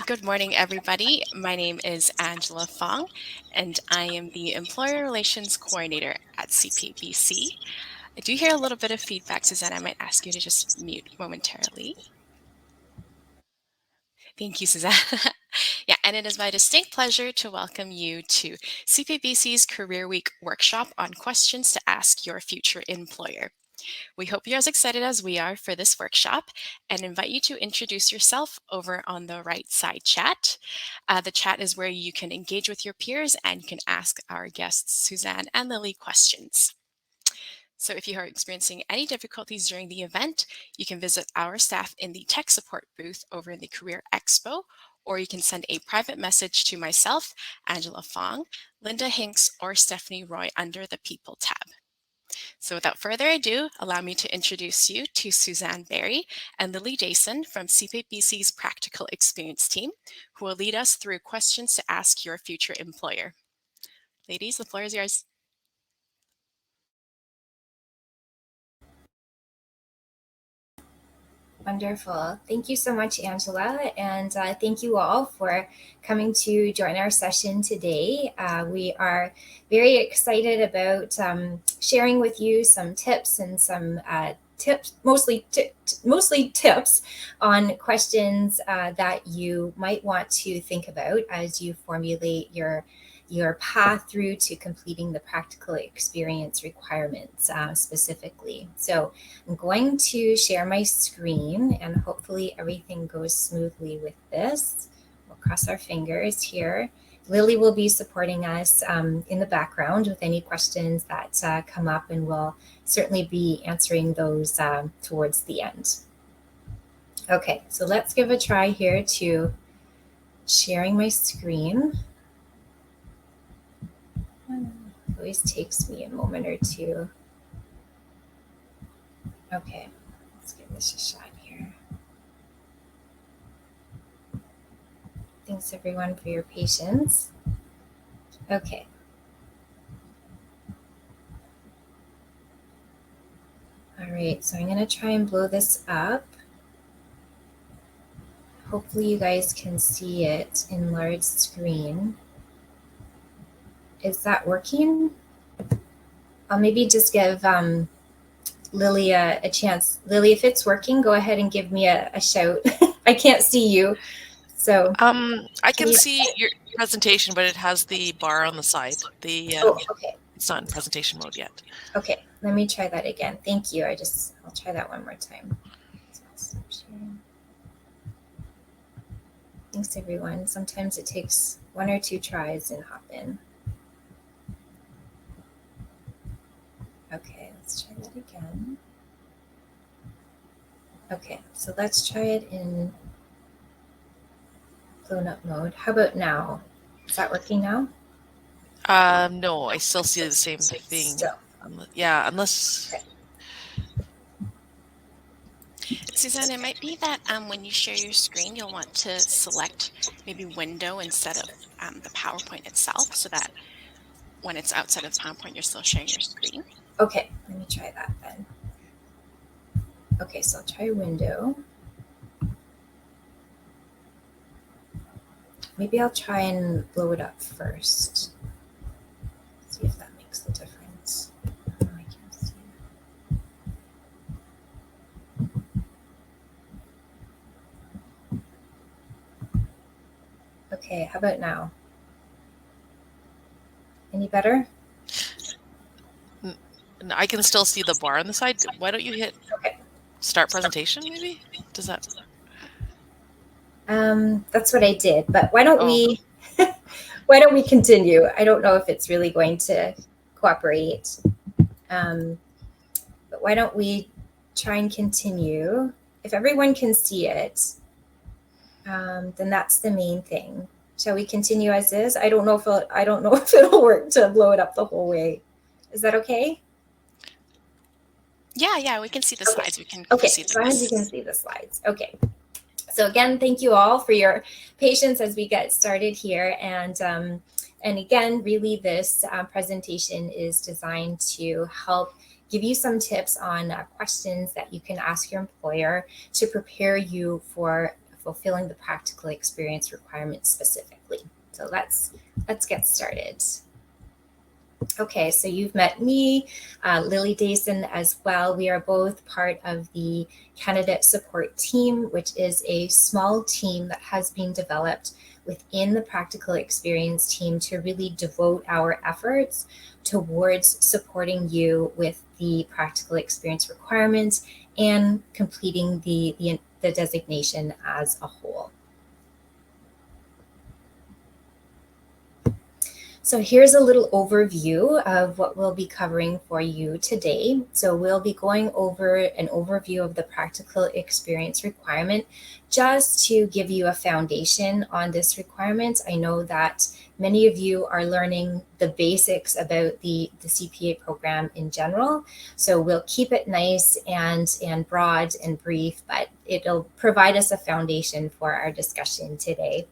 Good morning, everybody. My name is Angela Fong, and I am the Employer Relations Coordinator at CPABC. I do hear a little bit of feedback, Suzanne. I might ask you to just mute momentarily. Thank you, Suzanne. Yeah, and it is my distinct pleasure to welcome you to CPABC's Career Week workshop on questions to ask your future employer. We hope you're as excited as we are for this workshop and invite you to introduce yourself over on the right side chat. The chat is where you can engage with your peers and you can ask our guests, Suzanne and Lily, questions. So if you are experiencing any difficulties during the event, you can visit our staff in the tech support booth over in the Career Expo, or you can send a private message to myself, Angela Fong, Linda Hinks, or Stephanie Roy under the People tab. So without further ado, allow me to introduce you to Suzanne Berry and Lily Jason from CPABC's Practical Experience team, who will lead us through questions to ask your future employer. Ladies, the floor is yours. Wonderful. Thank you so much, Angela. And thank you all for coming to join our session today. We are very excited about sharing with you some tips and some tips, mostly tips on questions that you might want to think about as you formulate your path through to completing the practical experience requirements specifically. So I'm going to share my screen and hopefully everything goes smoothly with this. We'll cross our fingers here. Lily will be supporting us in the background with any questions that come up, and we'll certainly be answering those towards the end. Okay, so let's give a try here to sharing my screen. It always takes me a moment or two. Okay, let's give this a shot here. Thanks everyone for your patience. Okay. All right, so I'm going to try and blow this up. Hopefully you guys can see it in large screen. Is that working? I'll maybe just give Lily a chance. Lily, if it's working, go ahead and give me a shout. I can't see you. So I can see your presentation, but it has the bar on the side. Okay. It's not in presentation mode yet. Okay, let me try that again. Thank you. I'll try that one more time. Thanks everyone. Sometimes it takes one or two tries in Hopin. Okay, let's try that again. Okay, so let's try it in blown up mode. How about now? Is that working now? No, I still see the same thing. Yeah, unless... Okay. Suzanne, it might be that when you share your screen, you'll want to select maybe window instead of the PowerPoint itself, so that when it's outside of PowerPoint, you're still sharing your screen. Okay, let me try that then. Okay, so I'll try window. Maybe I'll try and blow it up first. See if that makes the difference. Oh, I can't see it. Okay, how about now? Any better? I can still see the bar on the side. Why don't you hit start presentation, maybe? Does that... That's what I did, but why don't we why don't we continue? I don't know if it's really going to cooperate. But why don't we try and continue? If everyone can see it, then that's the main thing. Shall we continue as is? I don't know if it'll work to blow it up the whole way. Is that okay? Yeah, we can see the slides. We can proceed. As long as you can see the slides. Okay. So again, thank you all for your patience as we get started here. And again, really this presentation is designed to help give you some tips on questions that you can ask your employer to prepare you for fulfilling the practical experience requirements specifically. So let's get started. Okay, so you've met me, Lily Dason as well. We are both part of the candidate support team, which is a small team that has been developed within the practical experience team to really devote our efforts towards supporting you with the practical experience requirements and completing the designation as a whole. So here's a little overview of what we'll be covering for you today. So we'll be going over an overview of the practical experience requirement just to give you a foundation on this requirement. I know that many of you are learning the basics about the CPA program in general. So we'll keep it nice and broad and brief, but it'll provide us a foundation for our discussion today.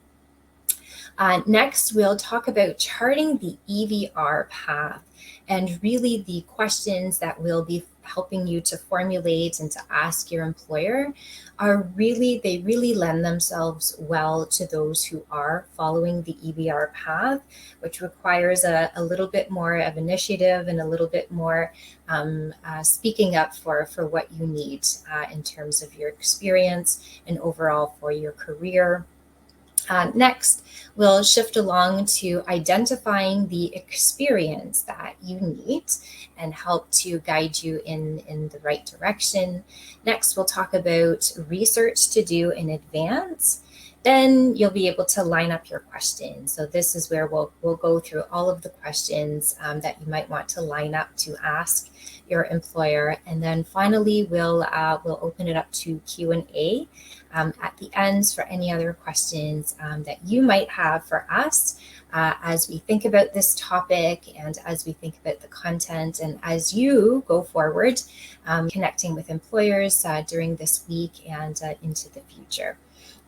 Next, we'll talk about charting the EVR path, and really the questions that we'll be helping you to formulate and to ask your employer they really lend themselves well to those who are following the EVR path, which requires a little bit more of initiative and a little bit more speaking up for what you need in terms of your experience and overall for your career. Next, we'll shift along to identifying the experience that you need and help to guide you in the right direction. Next, we'll talk about research to do in advance. Then you'll be able to line up your questions. So this is where we'll go through all of the questions that you might want to line up to ask your employer. And then finally, we'll open it up to Q&A at the end for any other questions that you might have for us as we think about this topic and as we think about the content and as you go forward connecting with employers during this week and into the future.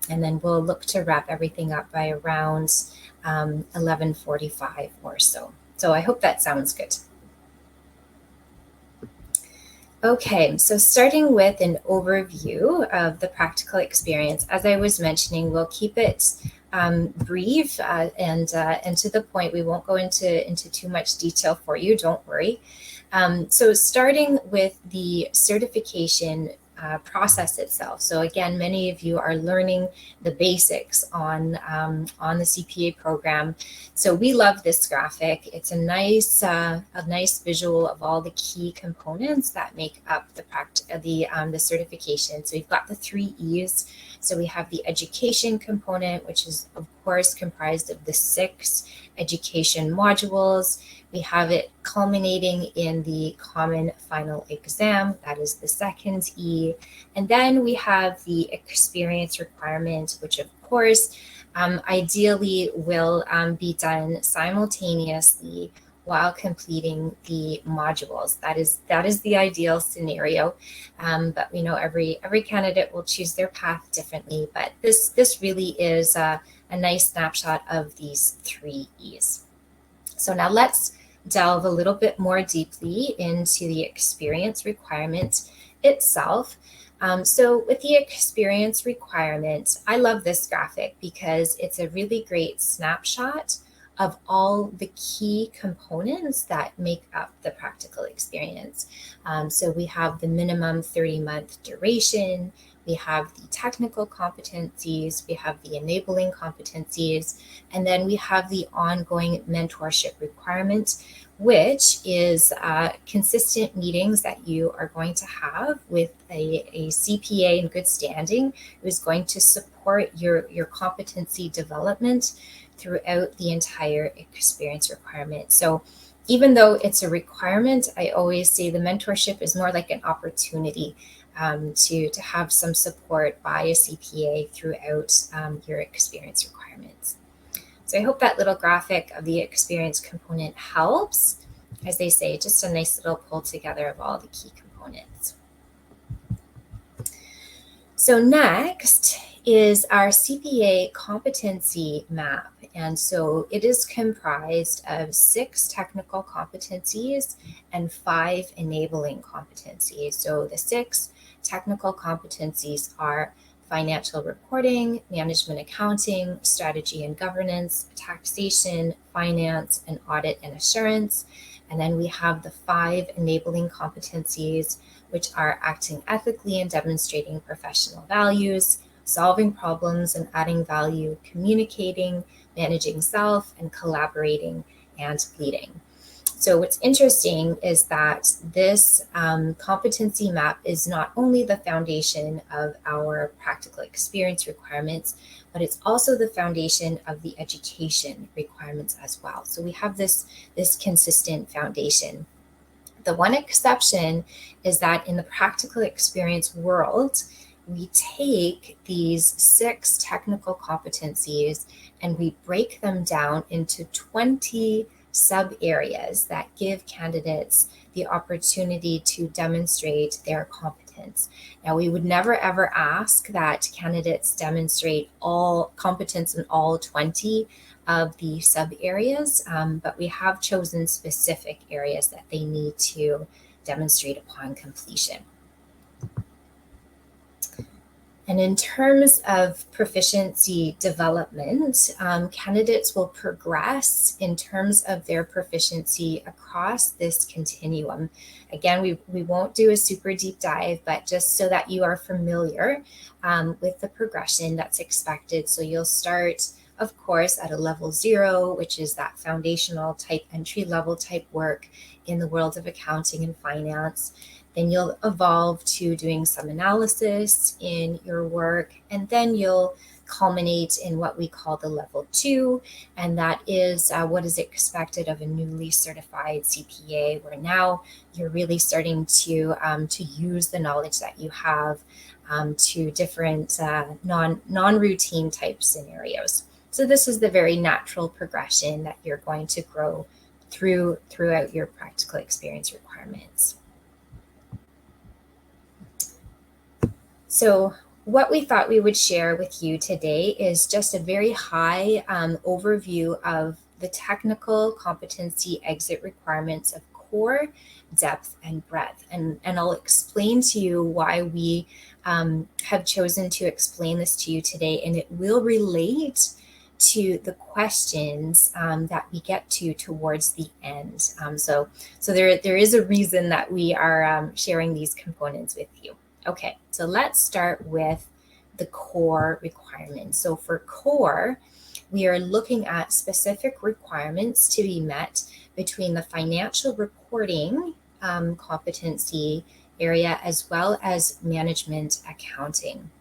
And then we'll look to wrap everything up by around 11:45 or so. So I hope that sounds good. Okay, so starting with an overview of the practical experience, as I was mentioning, we'll keep it brief and to the point. We won't go into too much detail for you, don't worry. So starting with the certification process itself. So again, many of you are learning the basics on the CPA program. So we love this graphic. It's a nice visual of all the key components that make up the certification. So we've got the 3 E's. So we have the education component, which is of course comprised of the 6 education modules. We have it culminating in the common final exam, that is the 2nd E. And then we have the experience requirement, which of course ideally will be done simultaneously while completing the modules. That is the ideal scenario, but we know every candidate will choose their path differently. But this really is a nice snapshot of these 3 E's. So now let's delve a little bit more deeply into the experience requirement itself. So with the experience requirement, I love this graphic because it's a really great snapshot of all the key components that make up the practical experience. So we have the minimum 30-month duration, we have the technical competencies, we have the enabling competencies, and then we have the ongoing mentorship requirement, which is consistent meetings that you are going to have with a CPA in good standing who is going to support your competency development throughout the entire experience requirement. So even though it's a requirement, I always say the mentorship is more like an opportunity to have some support by a CPA throughout your experience requirements. So I hope that little graphic of the experience component helps. As they say, just a nice little pull together of all the key components. So next is our CPA competency map. And so it is comprised of 6 technical competencies and 5 enabling competencies. So the 6 technical competencies are financial reporting, management accounting, strategy and governance, taxation, finance, and audit and assurance. And then we have the 5 enabling competencies, which are acting ethically and demonstrating professional values, solving problems and adding value, communicating, managing self, and collaborating and leading. So what's interesting is that this competency map is not only the foundation of our practical experience requirements, but it's also the foundation of the education requirements as well. So we have this consistent foundation. The one exception is that in the practical experience world, we take these 6 technical competencies and we break them down into 20 sub areas that give candidates the opportunity to demonstrate their competence. Now, we would never ever ask that candidates demonstrate all competence in all 20 of the sub areas, but we have chosen specific areas that they need to demonstrate upon completion. And in terms of proficiency development, candidates will progress in terms of their proficiency across this continuum. Again, we won't do a super deep dive, but just so that you are familiar with the progression that's expected. So you'll start, of course, at a level 0, which is that foundational type, entry level type work in the world of accounting and finance. Then you'll evolve to doing some analysis in your work, and then you'll culminate in what we call the level 2, and that is what is expected of a newly certified CPA, where now you're really starting to use the knowledge that you have to different non-routine type scenarios. So this is the very natural progression that you're going to grow throughout your practical experience requirements. So what we thought we would share with you today is just a very high overview of the technical competency exit requirements of core, depth, and breadth. And I'll explain to you why we have chosen to explain this to you today, and it will relate to the questions that we get to towards the end. So there is a reason that we are sharing these components with you. Okay, so let's start with the core requirements. So for core, we are looking at specific requirements to be met between the financial reporting competency area as well as management accounting.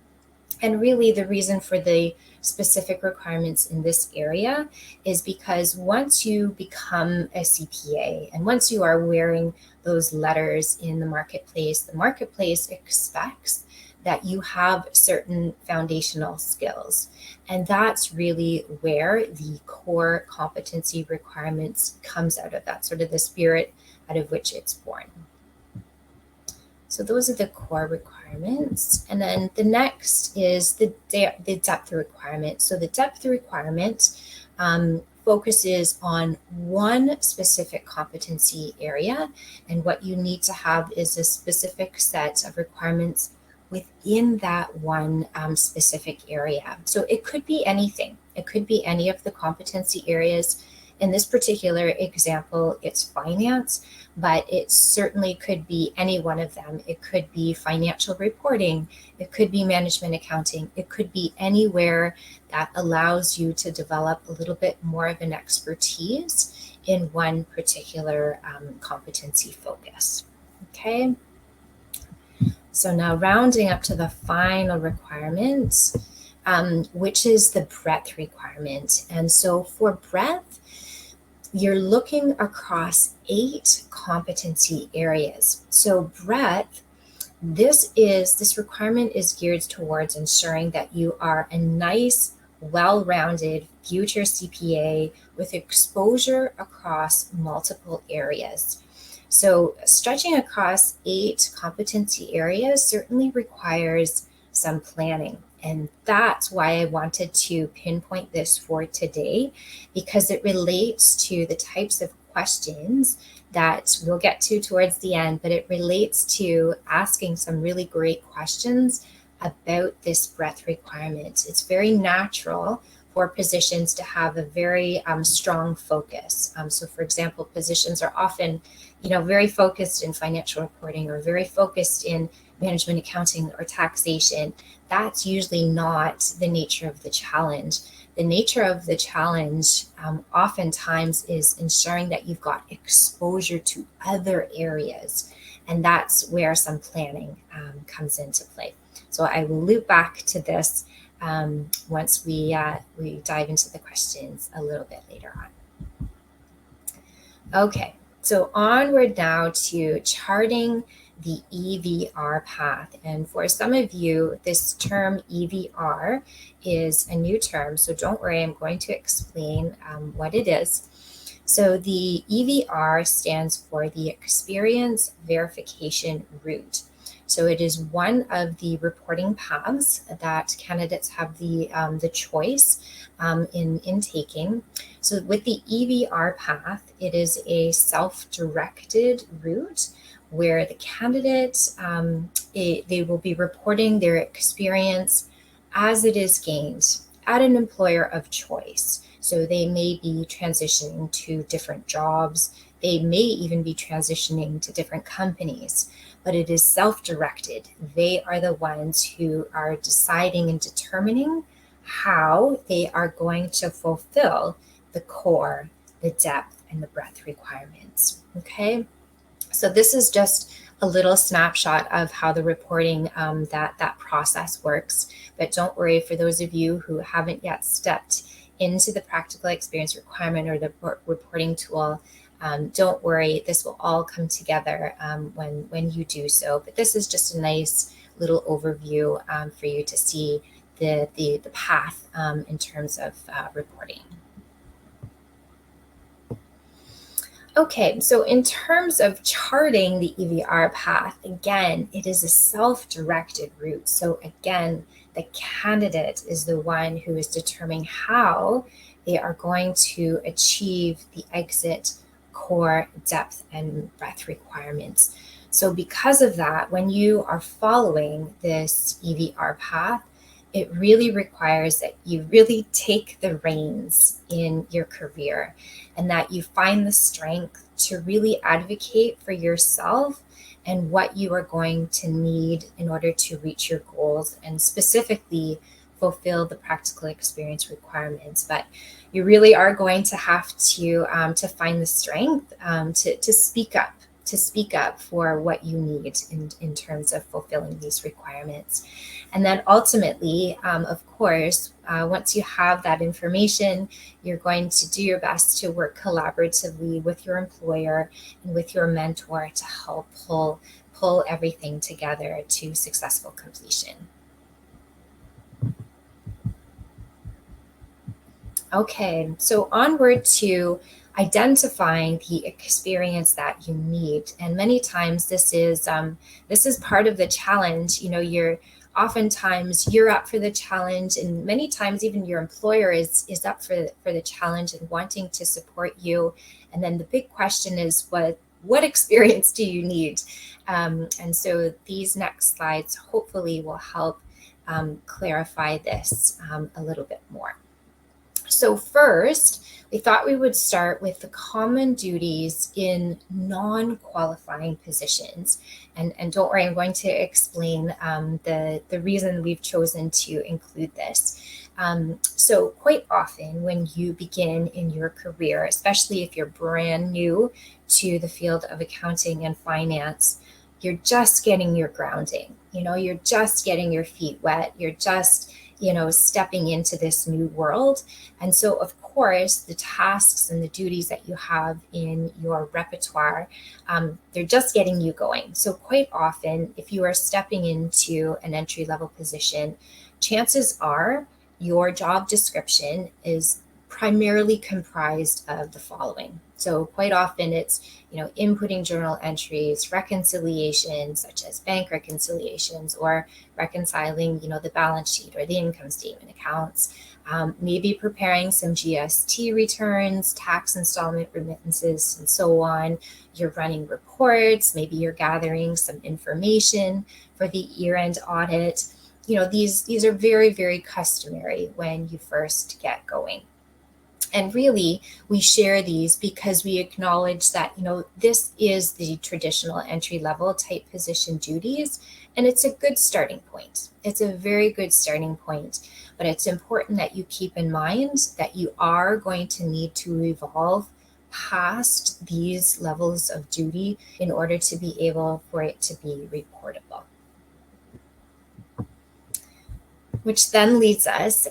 And really the reason for the specific requirements in this area is because once you become a CPA and once you are wearing those letters in the marketplace expects that you have certain foundational skills. And that's really where the core competency requirements comes out of, that sort of the spirit out of which it's born. So those are the core requirements. And then the next is the depth requirement. So the depth requirement focuses on one specific competency area. And what you need to have is a specific set of requirements within that one specific area. So it could be anything. It could be any of the competency areas. In this particular example, it's finance, but it certainly could be any one of them. It could be financial reporting. It could be management accounting. It could be anywhere that allows you to develop a little bit more of an expertise in one particular competency focus. Okay. So now rounding up to the final requirement, which is the breadth requirement. And so for breadth, you're looking across 8 competency areas. So breadth, this requirement is geared towards ensuring that you are a nice, well-rounded future CPA with exposure across multiple areas. So stretching across 8 competency areas certainly requires some planning. And that's why I wanted to pinpoint this for today, because it relates to the types of questions that we'll get to towards the end, but it relates to asking some really great questions about this breadth requirement. It's very natural for positions to have a very strong focus. So for example, positions are often, very focused in financial reporting or very focused in management accounting or taxation. That's usually not the nature of the challenge. The nature of the challenge oftentimes is ensuring that you've got exposure to other areas. And that's where some planning comes into play. So I will loop back to this once we dive into the questions a little bit later on. Okay, so onward now to charting the EVR path. And for some of you, this term EVR is a new term, so don't worry, I'm going to explain what it is. So the EVR stands for the Experience Verification Route. So it is one of the reporting paths that candidates have the choice in taking. So with the EVR path, it is a self-directed route where the candidate, they will be reporting their experience as it is gained at an employer of choice. So they may be transitioning to different jobs. They may even be transitioning to different companies, but it is self-directed. They are the ones who are deciding and determining how they are going to fulfill the core, the depth, and the breadth requirements. Okay, so this is just a little snapshot of how the reporting that process works. But don't worry, for those of you who haven't yet stepped into the practical experience requirement or the reporting tool, don't worry, this will all come together when you do so. But this is just a nice little overview for you to see the path in terms of reporting. Okay, so in terms of charting the EVR path, again, it is a self-directed route. So again, the candidate is the one who is determining how they are going to achieve the exit, core, depth, and breadth requirements. So because of that, when you are following this EVR path, it really requires that you really take the reins in your career and that you find the strength to really advocate for yourself and what you are going to need in order to reach your goals and specifically fulfill the practical experience requirements. But you really are going to have to find the strength to speak up for what you need in terms of fulfilling these requirements. And then ultimately, of course, once you have that information, you're going to do your best to work collaboratively with your employer and with your mentor to help pull everything together to successful completion. Okay, so onward to identifying the experience that you need. And many times this is part of the challenge. You're oftentimes you're up for the challenge, and many times even your employer is up for the challenge and wanting to support you. And then the big question is what experience do you need? And so these next slides hopefully will help clarify this a little bit more. So first, we thought we would start with the common duties in non-qualifying positions. And don't worry, I'm going to explain the reason we've chosen to include this. So quite often when you begin in your career, especially if you're brand new to the field of accounting and finance, you're just getting your grounding. You're just getting your feet wet. You're just stepping into this new world. And so, of course, the tasks and the duties that you have in your repertoire, they're just getting you going. So quite often, if you are stepping into an entry-level position, chances are your job description is primarily comprised of the following. So quite often it's, inputting journal entries, reconciliations such as bank reconciliations, or reconciling, the balance sheet or the income statement accounts, maybe preparing some GST returns, tax installment remittances, and so on. You're running reports, maybe you're gathering some information for the year-end audit. these are very, very customary when you first get going. And really, we share these because we acknowledge that, this is the traditional entry level type position duties, and it's a good starting point. It's a very good starting point, but it's important that you keep in mind that you are going to need to evolve past these levels of duty in order to be able for it to be reportable. Which then leads us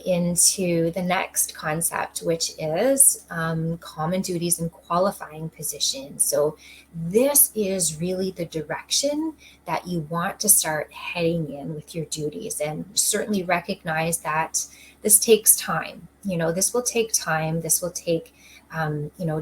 into the next concept, which is common duties and qualifying positions. So this is really the direction that you want to start heading in with your duties, and certainly recognize that this takes time. This will take time. This will take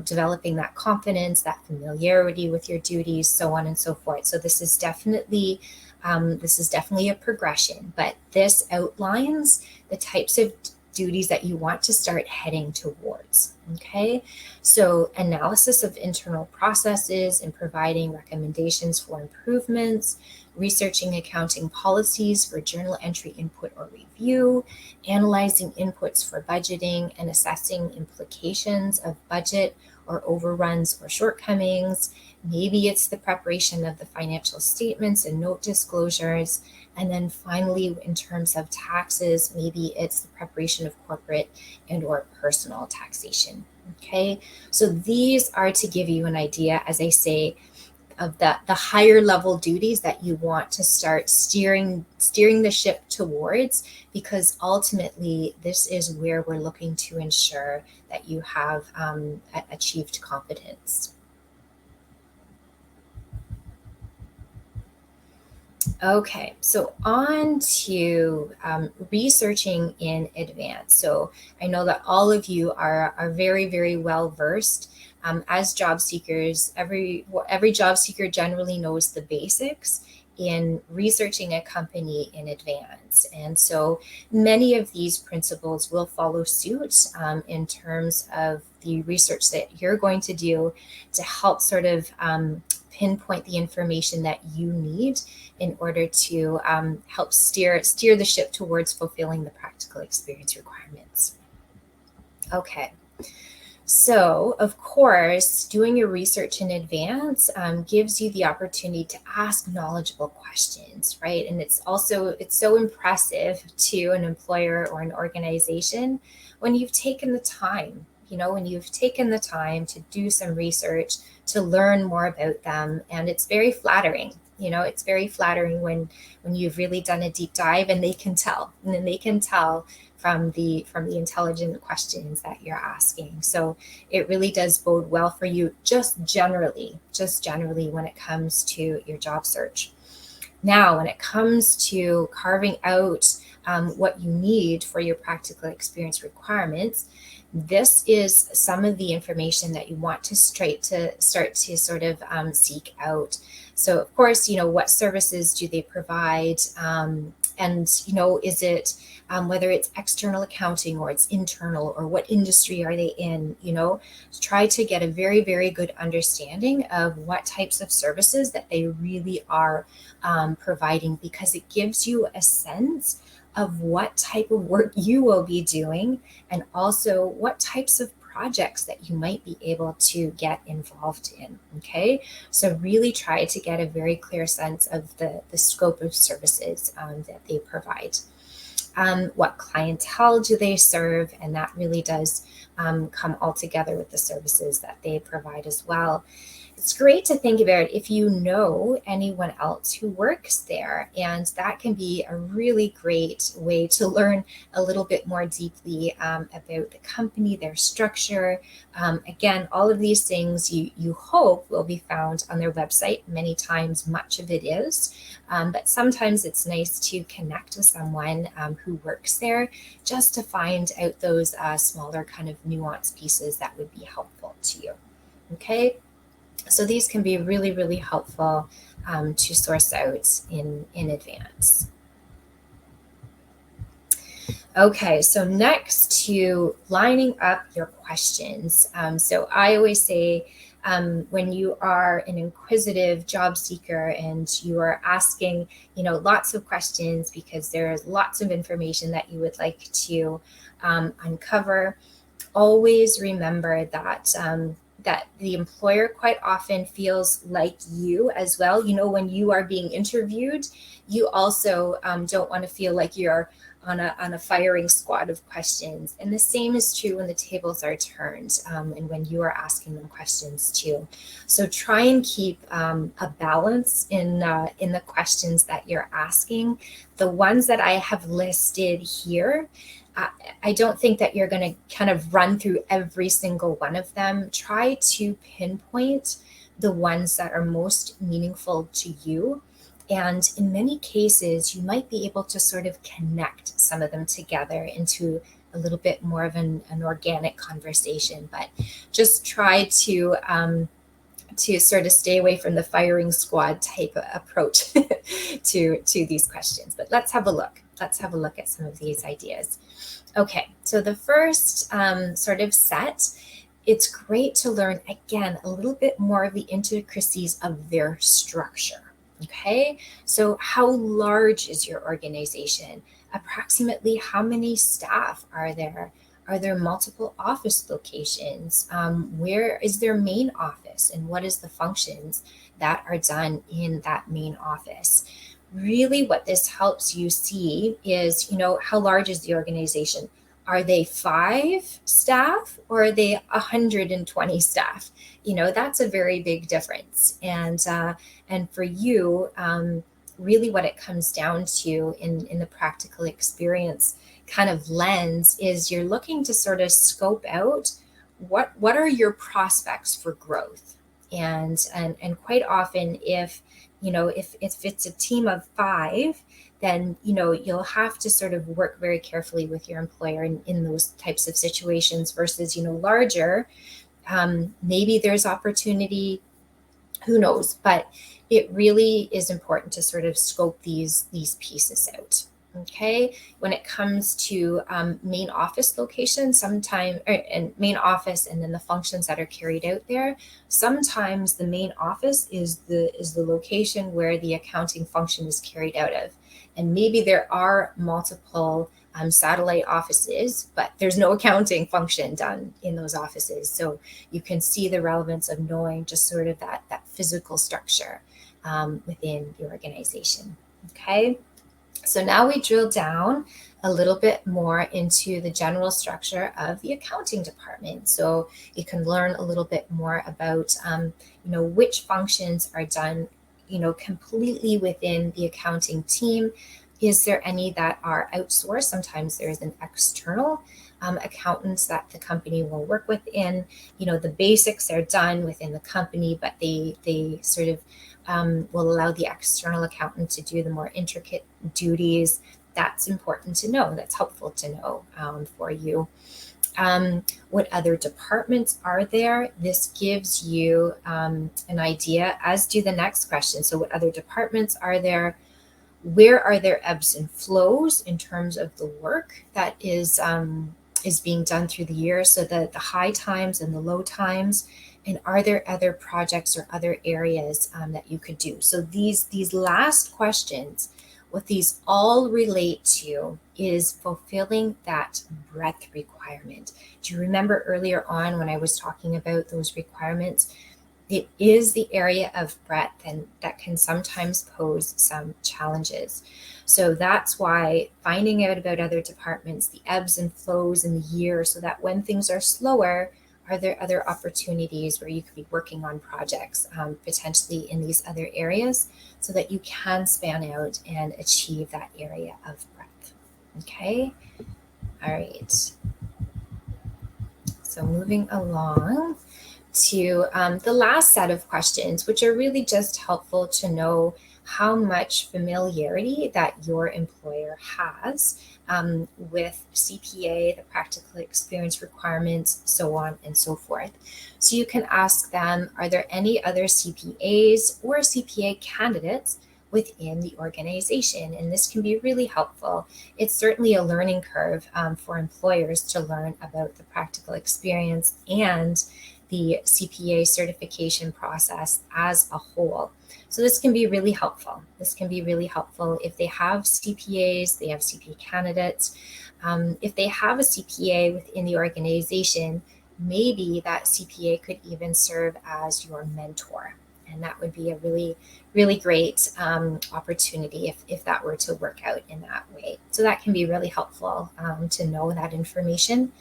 developing that confidence, that familiarity with your duties, so on and so forth. So this is definitely a progression, but this outlines the types of duties that you want to start heading towards. Okay, so analysis of internal processes and providing recommendations for improvements, researching accounting policies for journal entry input or review, analyzing inputs for budgeting and assessing implications of budget or overruns or shortcomings. Maybe it's the preparation of the financial statements and note disclosures. And then finally, in terms of taxes, maybe it's the preparation of corporate and or personal taxation. Okay, so these are to give you an idea, as I say, of the higher level duties that you want to start steering the ship towards, because ultimately this is where we're looking to ensure that you have achieved competence. Okay, so on to researching in advance. So I know that all of you are very, very well versed. As job seekers, every job seeker generally knows the basics in researching a company in advance. And so many of these principles will follow suit in terms of the research that you're going to do to help sort of pinpoint the information that you need in order to help steer the ship towards fulfilling the practical experience requirements. Okay. So, of course, doing your research in advance gives you the opportunity to ask knowledgeable questions, right? And it's so impressive to an employer or an organization when you've taken the time, to do some research, to learn more about them. And it's very flattering. It's very flattering when you've really done a deep dive, and they can tell, from the intelligent questions that you're asking. So it really does bode well for you just generally when it comes to your job search. Now, when it comes to carving out what you need for your practical experience requirements, this is some of the information that you want to start to sort of seek out. So, of course, what services do they provide? And, is it whether it's external accounting or it's internal, or what industry are they in? Try to get a very, very good understanding of what types of services that they really are providing, because it gives you a sense of what type of work you will be doing, and also what types of projects that you might be able to get involved in. Okay, so really try to get a very clear sense of the scope of services that they provide. What clientele do they serve? And that really does come all together with the services that they provide as well. It's great to think about if you know anyone else who works there, and that can be a really great way to learn a little bit more deeply about the company, their structure. Again, all of these things you hope will be found on their website. Many times, much of it is, but sometimes it's nice to connect with someone who works there, just to find out those smaller kind of nuanced pieces that would be helpful to you. Okay. So these can be really, really helpful to source out in advance. Okay, so next to lining up your questions. So I always say when you are an inquisitive job seeker and you are asking, lots of questions because there's lots of information that you would like to uncover, always remember that that the employer quite often feels like you as well. When you are being interviewed, you also don't want to feel like you're on a firing squad of questions. And the same is true when the tables are turned and when you are asking them questions too. So try and keep a balance in the questions that you're asking. The ones that I have listed here, I don't think that you're going to kind of run through every single one of them. Try to pinpoint the ones that are most meaningful to you. And in many cases, you might be able to sort of connect some of them together into a little bit more of an organic conversation. But just try to sort of stay away from the firing squad type of approach to these questions. But let's have a look. Let's have a look at some of these ideas. Okay, so the first sort of set, it's great to learn, again, a little bit more of the intricacies of their structure. Okay, so how large is your organization? Approximately how many staff are there? Are there multiple office locations? Where is their main office, and what is the functions that are done in that main office? Really, what this helps you see is, how large is the organization? Are they 5 staff or are they 120 staff? That's a very big difference. And for you, really what it comes down to in the practical experience kind of lens is you're looking to sort of scope out what are your prospects for growth. And quite often, if it's a team of 5, then you'll have to sort of work very carefully with your employer in those types of situations versus larger. Maybe there's opportunity, who knows, but it really is important to sort of scope these pieces out. Okay, when it comes to main office location, and main office, and then the functions that are carried out there, sometimes the main office is the location where the accounting function is carried out of, and maybe there are multiple satellite offices, but there's no accounting function done in those offices. So you can see the relevance of knowing just sort of that physical structure within the organization. Okay. So now we drill down a little bit more into the general structure of the accounting department. So you can learn a little bit more about, which functions are done, completely within the accounting team. Is there any that are outsourced? Sometimes there's an external accountants that the company will work within. The basics are done within the company, but they sort of will allow the external accountant to do the more intricate duties. That's important to know. That's helpful to know for you. What other departments are there? This gives you an idea, as do the next question. So what other departments are there? Where are there ebbs and flows in terms of the work that is being done through the year? So the high times and the low times. And are there other projects or other areas that you could do? So these last questions, what these all relate to is fulfilling that breadth requirement. Do you remember earlier on when I was talking about those requirements? It is the area of breadth and that can sometimes pose some challenges. So that's why finding out about other departments, the ebbs and flows in the year, so that when things are slower, are there other opportunities where you could be working on projects potentially in these other areas so that you can span out and achieve that area of breadth? Okay. All right. So moving along to the last set of questions, which are really just helpful to know how much familiarity that your employer has with CPA, the practical experience requirements, so on and so forth. So you can ask them, are there any other CPAs or CPA candidates within the organization? And this can be really helpful. It's certainly a learning curve for employers to learn about the practical experience and the CPA certification process as a whole. So this can be really helpful. This can be really helpful if they have CPAs, they have CPA candidates. If they have a CPA within the organization, maybe that CPA could even serve as your mentor. And that would be a really, really great opportunity if that were to work out in that way. So that can be really helpful to know that information.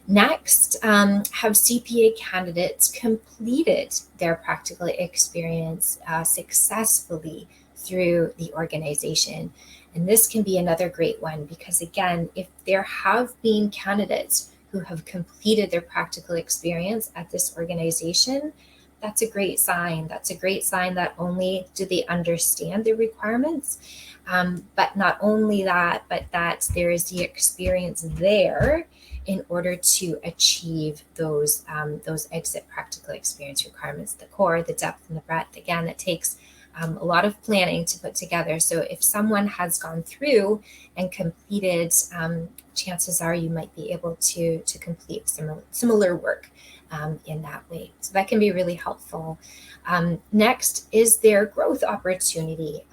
Next, have CPA candidates completed their practical experience successfully through the organization? And this can be another great one because, again, if there have been candidates who have completed their practical experience at this organization, that's a great sign. That's a great sign that only do they understand the requirements, but not only that, but that there is the experience there in order to achieve those exit practical experience requirements, the core, the depth, and the breadth. Again, it takes a lot of planning to put together. So if someone has gone through and completed, chances are you might be able to complete similar work in that way. So that can be really helpful. Next is their growth opportunity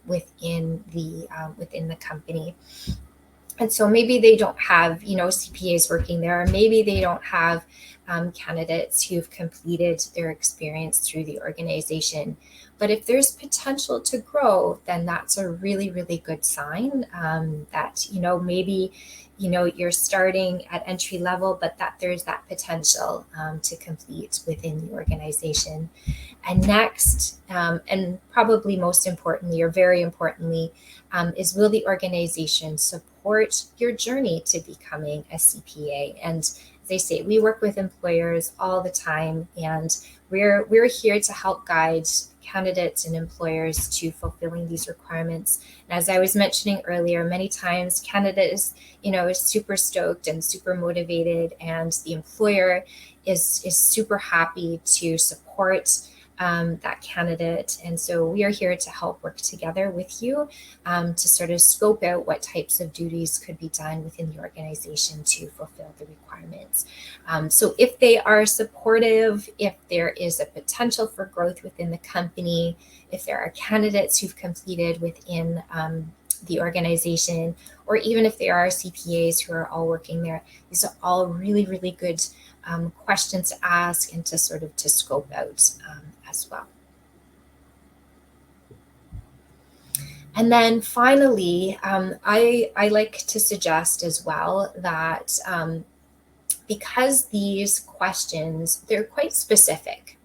within the company. And so maybe they don't have, CPAs working there, or maybe they don't have candidates who've completed their experience through the organization. But if there's potential to grow, then that's a really, really good sign that, maybe, you're starting at entry level, but that there's that potential to complete within the organization. And next, and probably most importantly, or very importantly, is will the organization support your journey to becoming a CPA? And as I say, we work with employers all the time, and we're here to help guide candidates and employers to fulfilling these requirements. And as I was mentioning earlier, many times candidate is super stoked and super motivated, and the employer is super happy to support that candidate. And so we are here to help work together with you to sort of scope out what types of duties could be done within the organization to fulfill the requirements. So if they are supportive, if there is a potential for growth within the company, if there are candidates who've completed within the organization, or even if there are CPAs who are all working there, these are all really, really good questions to ask and to sort of to scope out as well. And then finally, I like to suggest as well that because these questions, they're quite specific,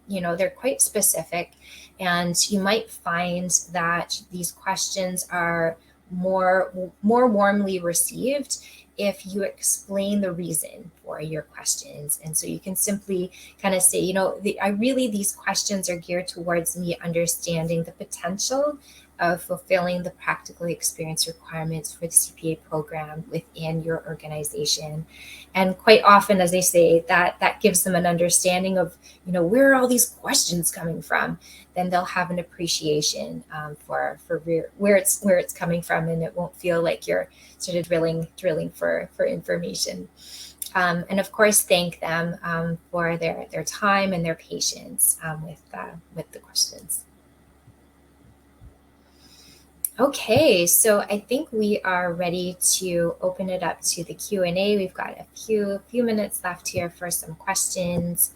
and you might find that these questions are more warmly received if you explain the reason for your questions. And so you can simply kind of say, these questions are geared towards me understanding the potential of fulfilling the practical experience requirements for the CPA program within your organization. And quite often, as they say, that gives them an understanding of, where are all these questions coming from? Then they'll have an appreciation for where it's coming from, and it won't feel like you're sort of drilling for information. And of course, thank them for their time and their patience with the questions. Okay, so I think we are ready to open it up to the Q&A. We've got a few minutes left here for some questions.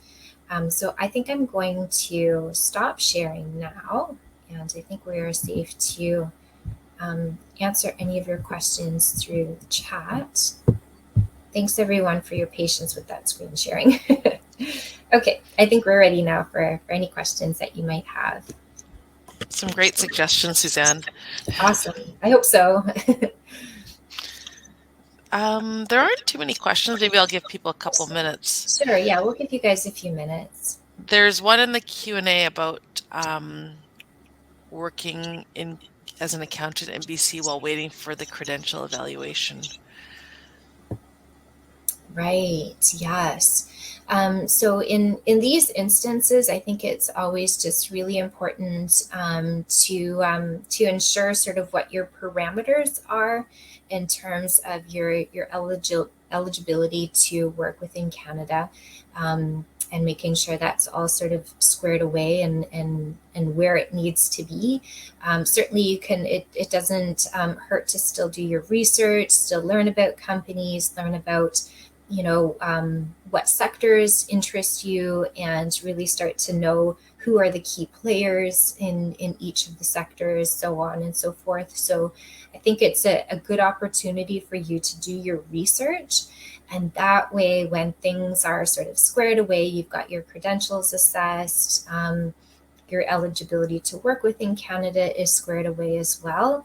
So I think I'm going to stop sharing now, and I think we are safe to answer any of your questions through the chat. Thanks everyone for your patience with that screen sharing. Okay, I think we're ready now for any questions that you might have. Some great suggestions, Suzanne. Awesome. I hope so. There aren't too many questions. Maybe I'll give people a couple minutes. Sure. Yeah, we'll give you guys a few minutes. There's one in the Q&A about working as an accountant in BC while waiting for the credential evaluation. Right. Yes. So in these instances, I think it's always just really important to ensure sort of what your parameters are in terms of your eligibility to work within Canada. making sure that's all sort of squared away and where it needs to be. Certainly you can, it doesn't hurt to still do your research, still learn about companies, learn about, what sectors interest you, and really start to know who are the key players in each of the sectors, so on and so forth. So I think it's a good opportunity for you to do your research. And that way, when things are sort of squared away, you've got your credentials assessed, your eligibility to work within Canada is squared away as well.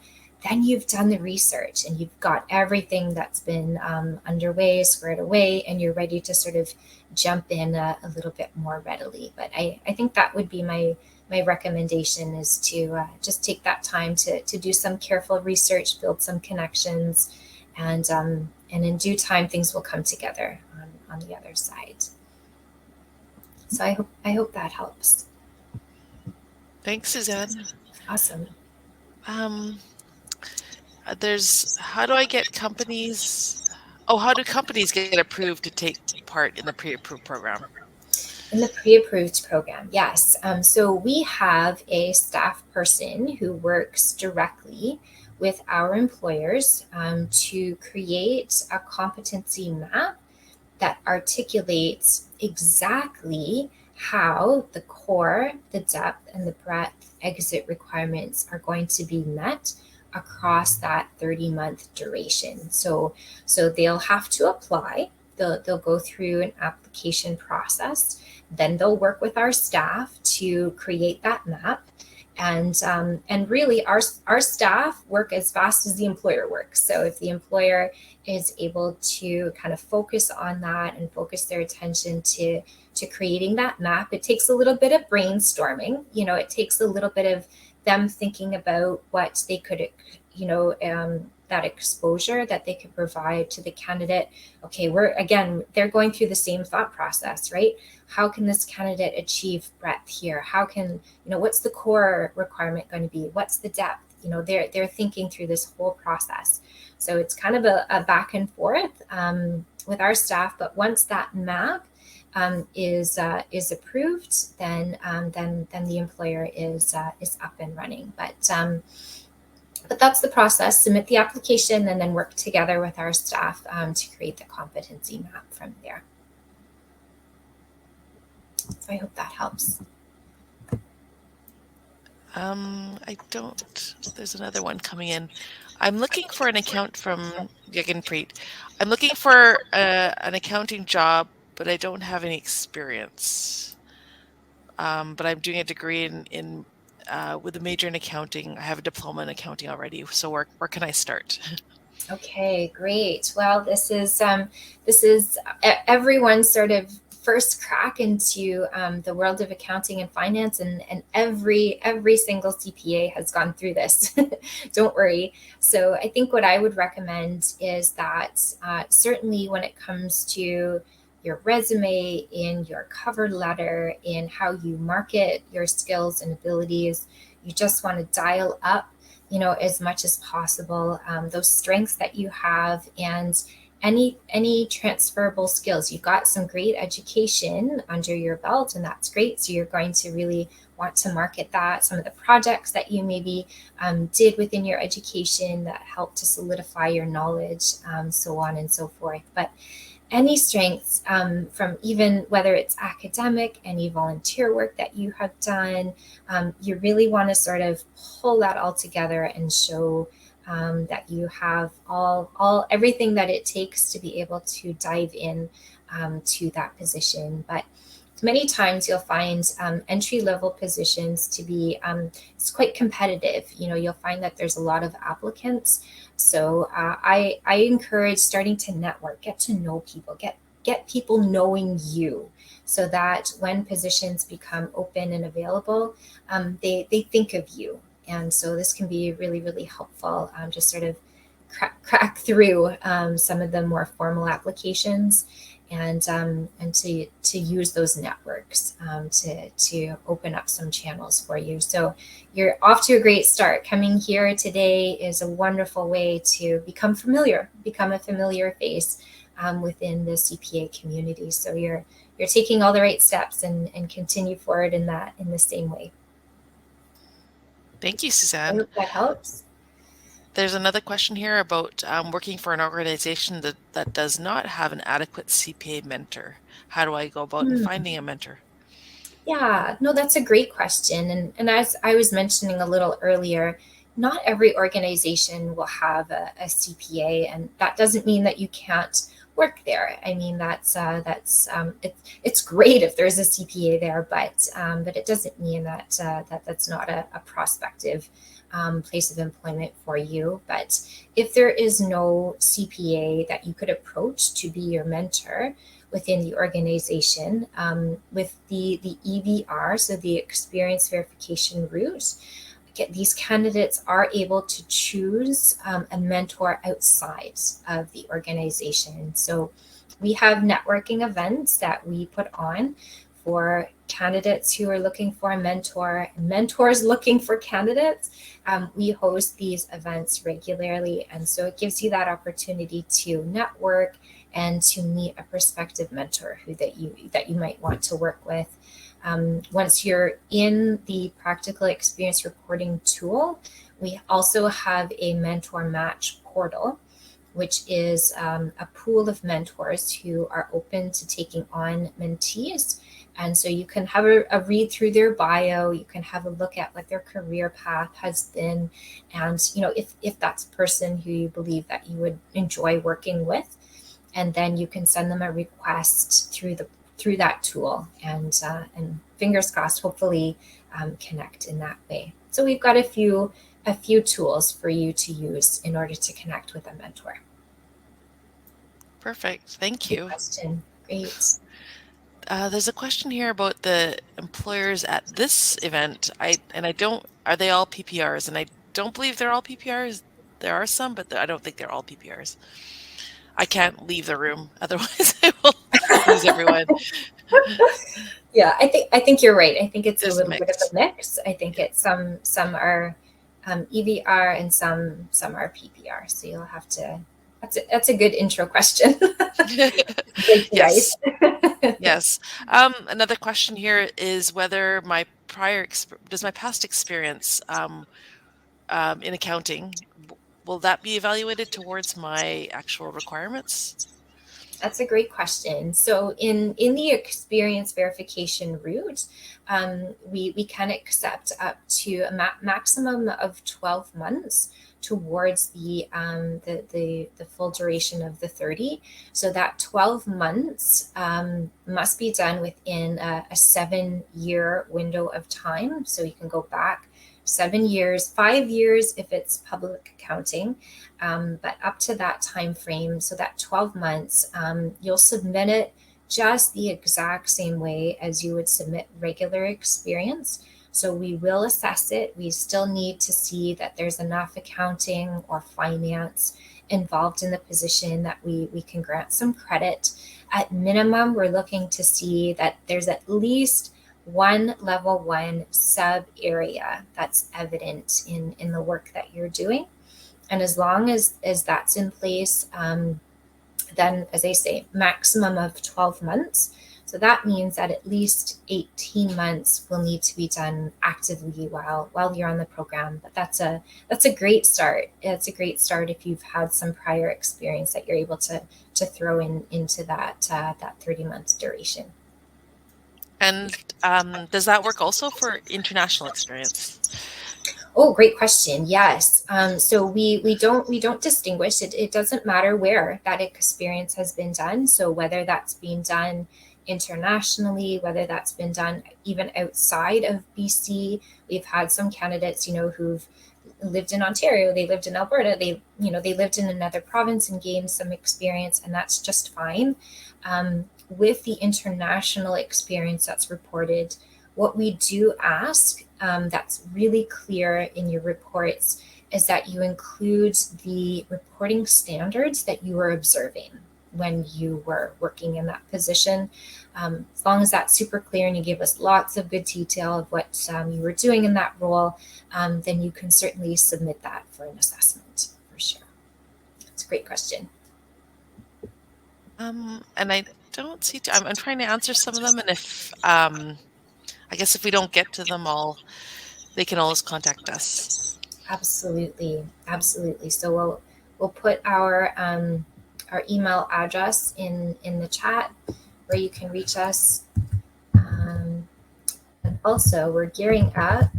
Then you've done the research and you've got everything that's been underway, squared away, and you're ready to sort of jump in a little bit more readily. But I think that would be my recommendation, is to just take that time to do some careful research, build some connections, and in due time, things will come together on the other side. So I hope that helps. Thanks, Suzanne. Awesome. How do I get companies? Oh, how do companies get approved to take part in the pre-approved program? In the pre-approved program, yes. So we have a staff person who works directly with our employers to create a competency map that articulates exactly how the core, the depth, and the breadth exit requirements are going to be met across that 30-month duration. So they'll have to apply. They'll go through an application process. Then they'll work with our staff to create that map. And really our staff work as fast as the employer works. So if the employer is able to kind of focus on that and focus their attention to creating that map, it takes a little bit of brainstorming. It takes a little bit of them thinking about what they could, that exposure that they could provide to the candidate. Okay, they're going through the same thought process, right? How can this candidate achieve breadth here? How can, what's the core requirement going to be? What's the depth? They're thinking through this whole process. So it's kind of a back and forth with our staff. But once that map is approved, then the employer is up and running. But that's the process. Submit the application and then work together with our staff to create the competency map from there. So I hope that helps. I don't. There's another one coming in. I'm looking for an account from Gaganpreet. I'm looking for an accounting job, but I don't have any experience. But I'm doing a degree in with a major in accounting. I have a diploma in accounting already. So where can I start? Okay, great. Well, this is everyone's sort of first crack into the world of accounting and finance, and every single CPA has gone through this. Don't worry. So I think what I would recommend is that certainly when it comes to your resume, in your cover letter, in how you market your skills and abilities, you just want to dial up as much as possible those strengths that you have, and any transferable skills. You've got some great education under your belt, and that's great. So you're going to really want to market that. Some of the projects that you maybe did within your education that helped to solidify your knowledge, so on and so forth. But any strengths from even whether it's academic, any volunteer work that you have done, you really want to sort of pull that all together and show that you have everything that it takes to be able to dive in to that position. But many times you'll find entry-level positions to be it's quite competitive. You'll find that there's a lot of applicants. So I encourage starting to network, get to know people, get people knowing you, so that when positions become open and available, they think of you. And so this can be really, really helpful, just sort of crack through some of the more formal applications, and to use those networks to open up some channels for you. So you're off to a great start. Coming here today is a wonderful way to become a familiar face within the CPA community. So you're taking all the right steps and continue forward in the same way. Thank you, I Suzanne. hope that helps. There's another question here about working for an organization that does not have an adequate CPA mentor. How do I go about finding a mentor? Yeah, no, that's a great question. And as I was mentioning a little earlier, not every organization will have a CPA, and that doesn't mean that you can't work there. I mean, it's great if there's a CPA there, but it doesn't mean that's not a prospective place of employment for you. But if there is no CPA that you could approach to be your mentor within the organization, with the EVR, so the experience verification route, these candidates are able to choose a mentor outside of the organization. So we have networking events that we put on for candidates who are looking for a mentor, mentors looking for candidates. We host these events regularly, and so it gives you that opportunity to network and to meet a prospective mentor that you might want to work with. Once you're in the practical experience reporting tool, we also have a mentor match portal, which is a pool of mentors who are open to taking on mentees. And so you can have a read through their bio, you can have a look at what their career path has been, and if that's a person who you believe that you would enjoy working with, and then you can send them a request through that tool, and fingers crossed, hopefully connect in that way. So we've got a few tools for you to use in order to connect with a mentor. Perfect. Thank Good you. question. Great. There's a question here about the employers at this event. Are they all PPRs? And I don't believe they're all PPRs. There are some, but I don't think they're all PPRs. I can't leave the room, otherwise I will lose everyone. Yeah, I think you're right. I think it's There's a a little bit of mix. a mix. I think it's some are EVR and some are PPR. So you'll have to. That's a good intro question. Break the Yes, ice. yes. Another question here is whether does my past experience in accounting, will that be evaluated towards my actual requirements? That's a great question. So in the experience verification route, we can accept up to a maximum of 12 months towards the full duration of the 30. So that 12 months must be done within a 7-year window of time. So you can go back 7 years, 5 years if it's public accounting, but up to that time frame, so that 12 months, you'll submit it just the exact same way as you would submit regular experience. So we will assess it. We still need to see that there's enough accounting or finance involved in the position that we can grant some credit. At minimum, we're looking to see that there's at least one level 1 sub area that's evident in the work that you're doing. And as long as that's in place, then, as I say, maximum of 12 months. So that means that at least 18 months will need to be done actively while you're on the program. But that's a great start. It's a great start if you've had some prior experience that you're able to throw into that 30 months duration. And does that work also for international experience? Oh, great question. Yes. So we don't distinguish. It doesn't matter where that experience has been done. So whether that's been done internationally, whether that's been done even outside of BC, we've had some candidates, who've lived in Ontario, they lived in Alberta, they lived in another province and gained some experience, and that's just fine. With the international experience that's reported, what we do ask, that's really clear in your reports, is that you include the reporting standards that you were observing when you were working in that position. As long as that's super clear and you give us lots of good detail of what you were doing in that role, then you can certainly submit that for an assessment for sure. It's a great question. And I don't see. I'm trying to answer some of them, and if I guess if we don't get to them all, they can always contact us. Absolutely, absolutely. So we'll put our email address in the chat where you can reach us. And also, we're gearing up.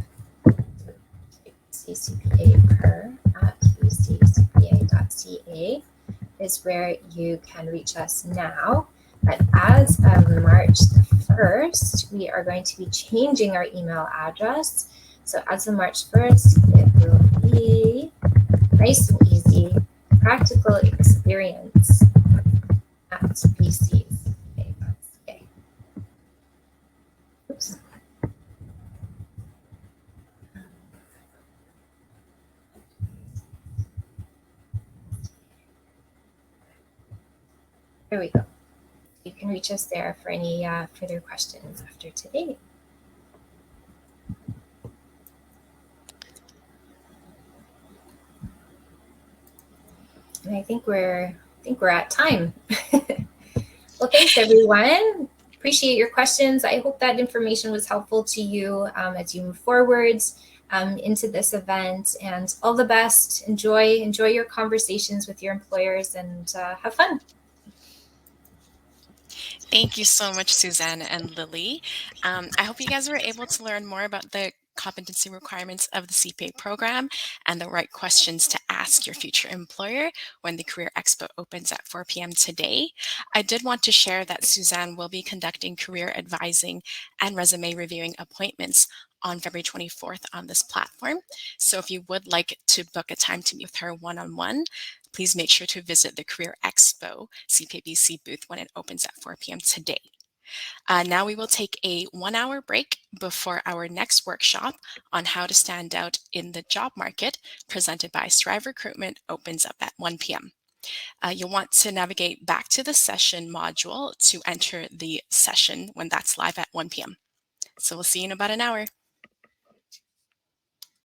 CCPA@bccpa.ca is where you can reach us now. But as of March the 1st, we are going to be changing our email address. So as of March 1st, it will be nice and easy, practical experience at bccpa.ca. Oops. There we go. You can reach us there for any further questions after today. And I think we're at time. Well, thanks everyone. Appreciate your questions. I hope that information was helpful to you as you move forwards into this event. And all the best. Enjoy your conversations with your employers and have fun. Thank you so much, Suzanne and Lily. I hope you guys were able to learn more about the competency requirements of the CPA program and the right questions to ask your future employer when the Career Expo opens at 4 p.m. today. I did want to share that Suzanne will be conducting career advising and resume reviewing appointments on February 24th on this platform. So if you would like to book a time to meet with her one-on-one, please make sure to visit the Career Expo CPABC booth when it opens at 4 p.m. today. Now we will take a 1-hour break before our next workshop on how to stand out in the job market, presented by Strive Recruitment, opens up at 1 p.m. You'll want to navigate back to the session module to enter the session when that's live at 1 p.m. So we'll see you in about an hour.